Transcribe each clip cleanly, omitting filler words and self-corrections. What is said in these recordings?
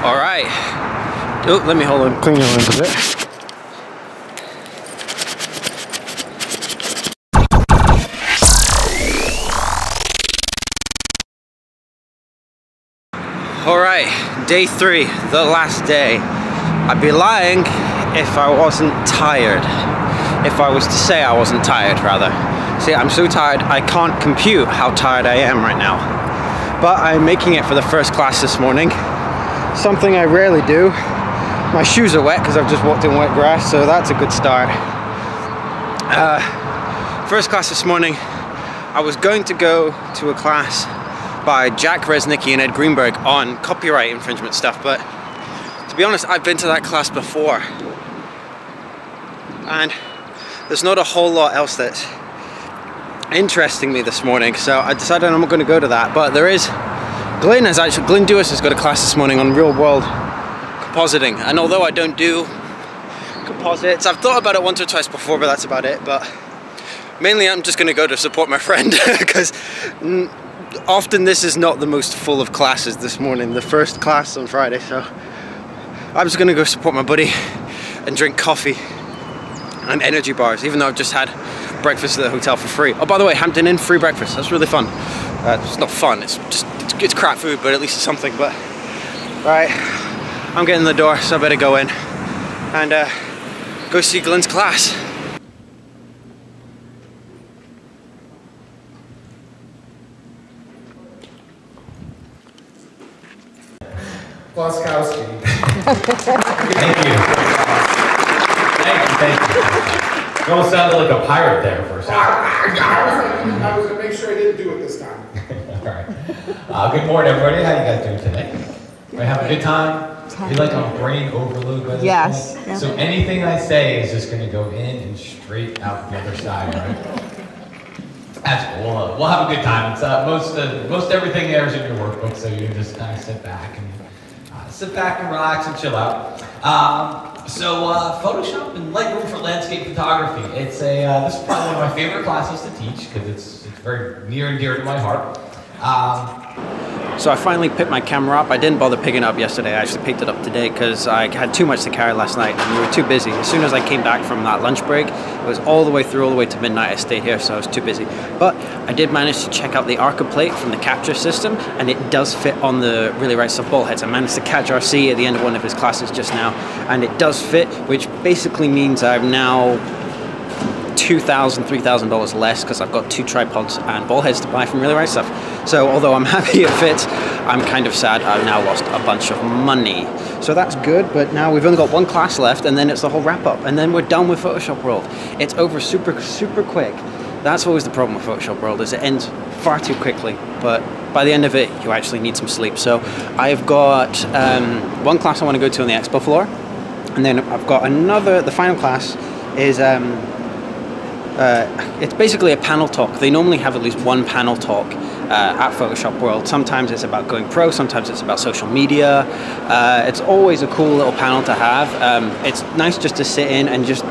All right. Oh, let me hold on. Clean your lens a bit. All right, day 3, the last day. I'd be lying if I wasn't tired. If I was to say I wasn't tired, rather. See, I'm so tired, I can't compute how tired I am right now. But I'm making it for the first class this morning. Something I rarely do. My shoes are wet because I've just walked in wet grass, so that's a good start. First class this morning, I was going to go to a class by Jack Resnicki and Ed Greenberg on copyright infringement stuff, but to be honest, I've been to that class before. And there's not a whole lot else that's interesting me this morning, so I decided I'm not going to go to that. But there is, Glenn Dewis has got a class this morning on real world compositing, and although I don't do composites, I've thought about it once or twice before, but that's about it. But mainly I'm just going to go to support my friend because often this is not the most full of classes this morning, the first class on Friday, so I'm just going to go support my buddy and drink coffee and energy bars, even though I've just had breakfast at the hotel for free. Oh, by the way, Hampton Inn, free breakfast. That's really fun. It's not fun, it's crap food, but at least it's something. But right, I'm getting the door, so I better go in and go see Glenn's class. Kloskowski. Thank you. Thank you. You almost sounded like a pirate there for a second. I was going to make sure I didn't do it this time. All right. Good morning, everybody. How you guys doing today? Are you having a good time? You like on brain overload by this Yes. point? So anything I say is just going to go in and straight out the other side, right? That's cool. We'll have a good time. It's most everything there is in your workbook, so you can just kind of sit back and relax and chill out. Photoshop and Lightroom for landscape photography. It's this is probably one of my favorite classes to teach because it's very near and dear to my heart. So I finally picked my camera up. I didn't bother picking it up yesterday. I actually picked it up today because I had too much to carry last night and we were too busy. As soon as I came back from that lunch break, it was all the way to midnight. I stayed here, so I was too busy. But I did manage to check out the Arca plate from the capture system, and it does fit on the Really Right Stuff ball heads. I managed to catch RC at the end of one of his classes just now, and it does fit, which basically means I've now $2,000, $3,000 less because I've got 2 tripods and ball heads to buy from Really Right Stuff. So although I'm happy it fits, I'm kind of sad I've now lost a bunch of money. So that's good, but now we've only got 1 class left and then it's the whole wrap up and then we're done with Photoshop World. It's over super quick. That's always the problem with Photoshop World, is it ends far too quickly, but by the end of it you actually need some sleep. So I've got 1 class I want to go to on the expo floor, and then I've got the final class is it's basically a panel talk. They normally have at least 1 panel talk at Photoshop World. Sometimes it's about going pro, sometimes it's about social media. It's always a cool little panel to have. It's nice just to sit in and just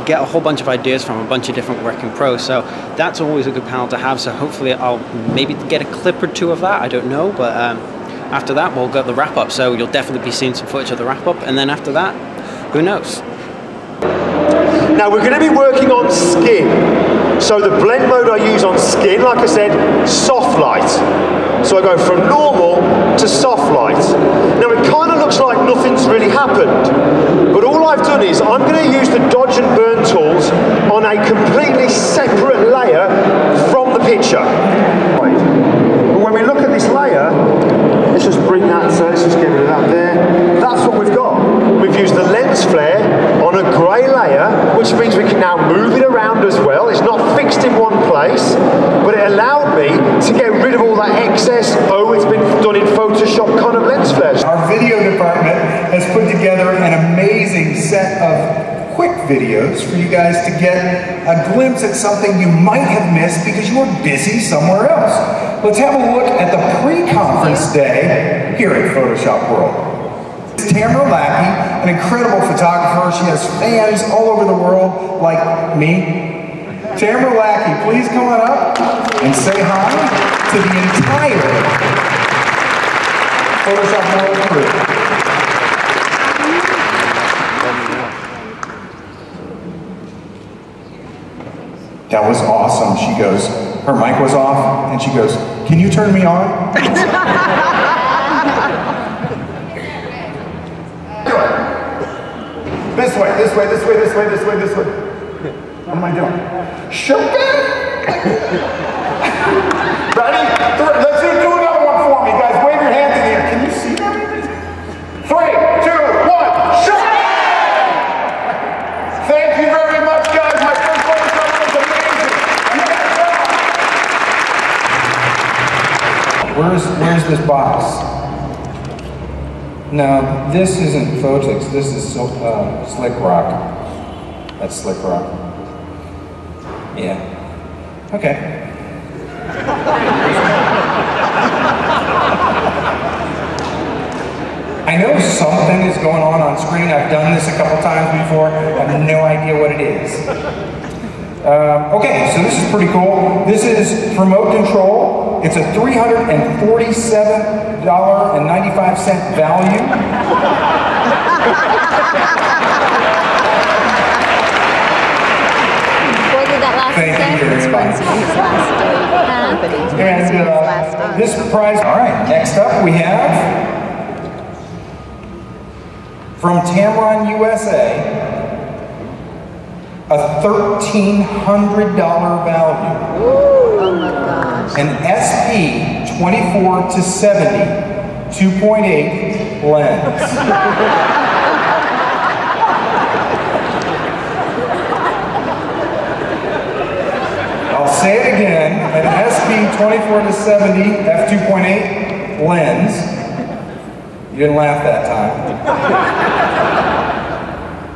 get a whole bunch of ideas from a bunch of different working pros. So that's always a good panel to have. So hopefully I'll maybe get a clip or 2 of that. I don't know, but after that we'll get the wrap up. So you'll definitely be seeing some footage of the wrap up, and then after that, who knows? Now we're going to be working on skin. So the blend mode I use on skin, like I said, soft light. So I go from normal to soft light. Now it kind of looks like nothing's really happened, but all I've done is I'm going to use the dodge and burn tools on a completely separate layer from the picture. But when we look at this layer, let's just bring that, so let's just get rid of that there. That's what we've got. We've used the lens flare on a grey layer, which means we can now move it around as well. It's not fixed in one place, but it allowed me to get rid of all that excess, oh, it's been done in Photoshop kind of lens flares. Our video department has put together an amazing set of quick videos for you guys to get a glimpse at something you might have missed because you were busy somewhere else. Let's have a look at the pre-conference day here at Photoshop World. Tamara Lackey, an incredible photographer. She has fans all over the world, like me. Tamara Lackey, please come on up and say hi to the entire Photoshop World crew. her mic was off, and she goes, "Can you turn me on?" This way, this way, this way, this way, this way, this way. What am I doing? Ready? Let's do another one for me, guys. Wave your hands in the air. Can you see that? 3, 2, 1, shoot! Thank you very much, guys. My first Photoshop was amazing. Where's this box? No, this isn't Photix. This is Slick Rock. That's Slick Rock. Yeah. Okay. I know something is going on screen. I've done this a couple times before. I have no idea what it is. Okay, so this is pretty cool. This is remote control. It's a $347.95 value. Thank you very much. And this prize. All right, next up we have from Tamron, USA, a $1,300 value. Oh my gosh. An SP-24-70 2.8 lens. I'll say it again, an SP-24-70 f2.8 lens. You didn't laugh that time.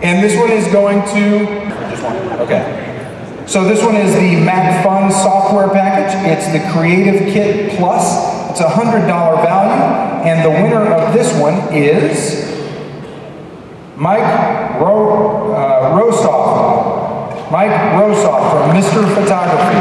And this one is going to, just one, okay. So this one is the MacFun software package. It's the Creative Kit Plus. It's a $100 value. And the winner of this one is Rosoft. Mike Rosoft from Mr. Photography.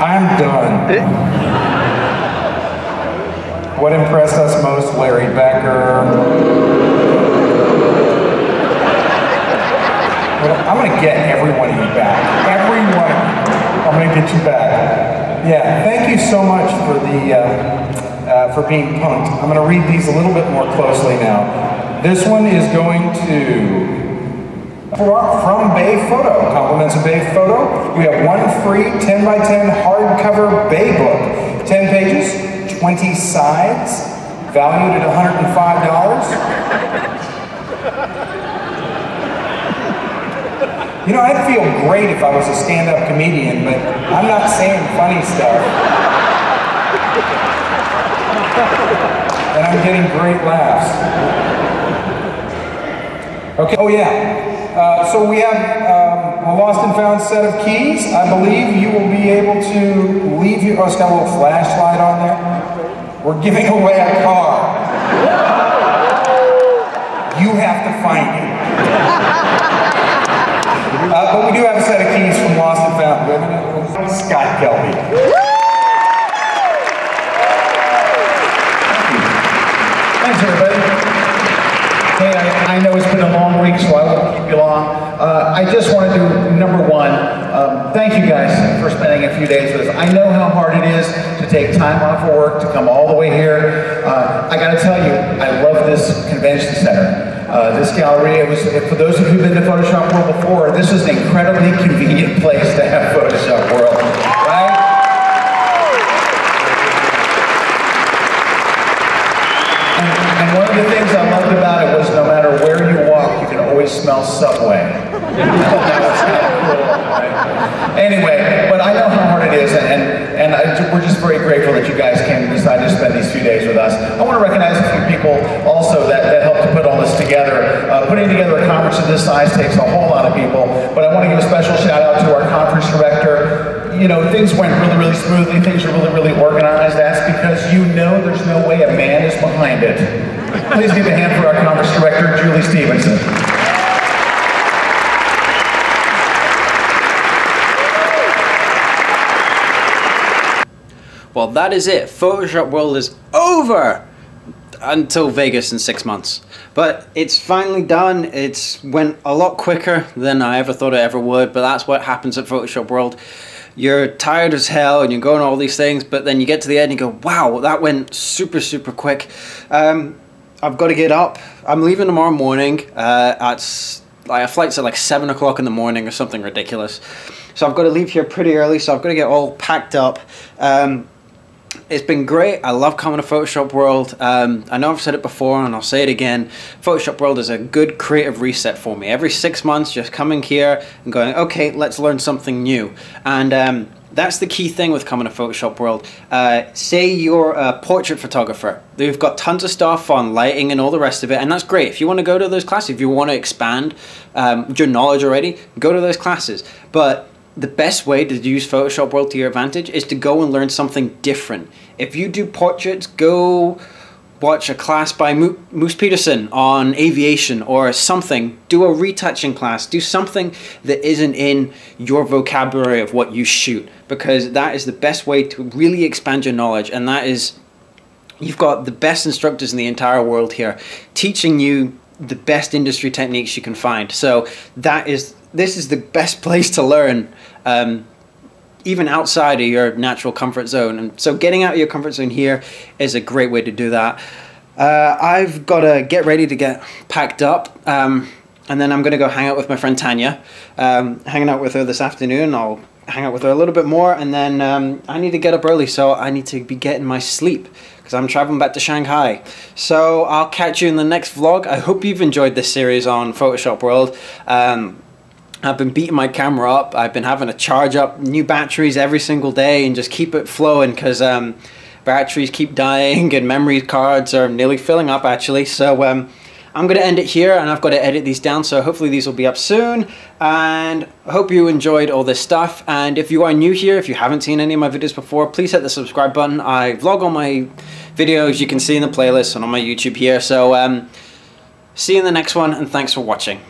I'm done. What impressed us most? Larry Becker. I'm going to get every one of you back. Every one of you. I'm going to get you back. Yeah, thank you so much for for being punked. I'm going to read these a little bit more closely now. This one is going to from Bay Photo, compliments of Bay Photo. We have one free 10x10 hardcover Bay book, 10 pages, 20 sides, valued at $105. You know, I'd feel great if I was a stand-up comedian, but I'm not saying funny stuff. And I'm getting great laughs. Okay, oh yeah. So we have a lost and found set of keys. I believe you will be able to leave your, oh, it's got a little flashlight on there. We're giving away a car. You have to find it. But we do have a set of keys from Lost and Found. Scott Kelby. Thanks, everybody. Hey, I know it's been a long week, so I won't keep you long. I just want to do number one. Thank you guys for spending a few days with us. I know how hard it is to take time off of work to come all the way here. I got to tell you, I love this convention center. This gallery, for those of you who've been to Photoshop World before, this is an incredibly convenient place to have Photoshop World, right? And one of the things I loved about it was no matter where you walk, you can always smell Subway. That's kind of cool, right? Anyway, but I know how hard it is, and we're just very grateful that you guys came and decided to spend these few days with us. I want to recognize a few people also that helped to put all this together. Putting together a conference of this size takes a whole lot of people, but I want to give a special shout out to our conference director. You know, things went really, really smoothly, things are really, really organized. That's because you know there's no way a man is behind it. Please give a hand for our conference director, Julie Stevenson. that is it. Photoshop World is over until Vegas in 6 months. But it's finally done. It's went a lot quicker than I ever thought it ever would, but that's what happens at Photoshop World. You're tired as hell and you're going all these things, but then you get to the end and you go, wow, that went super, super quick. I've got to get up. I'm leaving tomorrow morning. Like, flight's at like 7 o'clock in the morning or something ridiculous. So I've got to leave here pretty early, so I've got to get all packed up. It's been great. I love coming to Photoshop World. I know I've said it before and I'll say it again. Photoshop World is a good creative reset for me. Every 6 months, just coming here and going, okay, let's learn something new. And that's the key thing with coming to Photoshop World. Say you're a portrait photographer. They've got tons of stuff on lighting and all the rest of it, and that's great. If you want to go to those classes, if you want to expand your knowledge already, go to those classes. But the best way to use Photoshop World to your advantage is to go and learn something different. If you do portraits, go watch a class by Moose Peterson on aviation or something. Do a retouching class. Do something that isn't in your vocabulary of what you shoot, because that is the best way to really expand your knowledge. And that is, you've got the best instructors in the entire world here teaching you the best industry techniques you can find. So this is the best place to learn, even outside of your natural comfort zone. And so getting out of your comfort zone here is a great way to do that. I've got to get ready to get packed up, and then I'm going to go hang out with my friend Tanya. Hanging out with her this afternoon. I'll hang out with her a little bit more, and then I need to get up early, so I need to be getting my sleep, because I'm traveling back to Shanghai. So I'll catch you in the next vlog. I hope you've enjoyed this series on Photoshop World. I've been beating my camera up. I've been having to charge up new batteries every single day and just keep it flowing, because batteries keep dying and memory cards are nearly filling up actually. So I'm going to end it here, and I've got to edit these down, so hopefully these will be up soon. And I hope you enjoyed all this stuff. And if you are new here, if you haven't seen any of my videos before, please hit the subscribe button. I vlog all my videos, you can see in the playlist and on my YouTube here. So see you in the next one, and thanks for watching.